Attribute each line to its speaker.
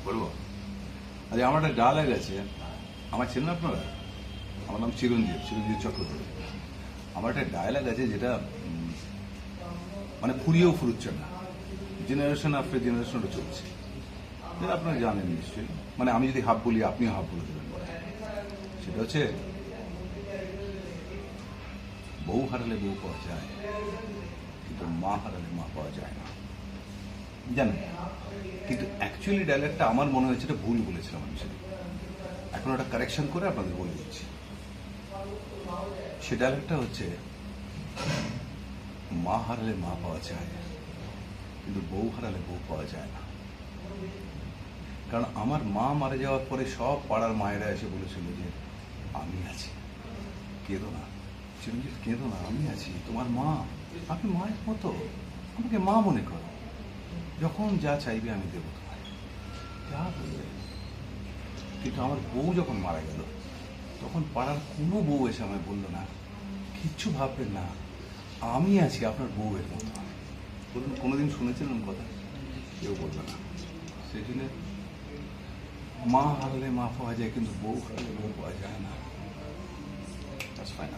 Speaker 1: বলবো আরে আমার একটা ডায়ালগ আছে, আমার চেনেন আপনারা? আমার নাম চিরঞ্জিত চক্রবর্তী। আমার একটা ডায়ালগ আছে যেটা মানে ফুরিয়েও ফুরুচ্ছে না, জেনারেশন আফটার জেনারেশন চলছে, যেটা আপনারা জানেন নিশ্চয়ই। মানে আমি যদি হাফ বলি আপনিও হাফ বলে দেবেন। সেটা হচ্ছে বউ হারালে বউ পাওয়া যায়, কিন্তু মা হারালে মা পাওয়া যায় না, জানেন? কিন্তু অ্যাকচুয়ালি ডায়ালগটা আমার মনে হয়েছে এটা ভুল বলেছিলাম আমি সেটা। এখন ওটা কারেকশন করে আপনাদের বলে দিচ্ছি। সে ডায়ালগটা হচ্ছে মা হারালে মা পাওয়া যায়, কিন্তু বউ হারালে বউ পাওয়া যায় না। কারণ আমার মা মারা যাওয়ার পরে সব পাড়ার মায়েরা এসে বলেছিল যে আমি আছি, কেঁদো না চিরঞ্জিত, কেঁদো না, আমি আছি, তোমার মা, আপনি মায়ের মতো, আমাকে মা মনে করো, যখন যা চাইবে আমি দেবো তোমায়, যা বলবে। কিন্তু আমার বউ যখন মারা গেল তখন পাড়ার কোনো বউ এসে আমায় বললো না কিচ্ছু ভাববেন না, আমি আছি আপনার বউয়ের মতো। বলুন কোনোদিন শুনেছিলেন কথা? কেউ বলবে না। সেই জন্য মা হারালে মা পাওয়া যায়, কিন্তু বউ হারালে বউ পাওয়া যায় না। That's fine.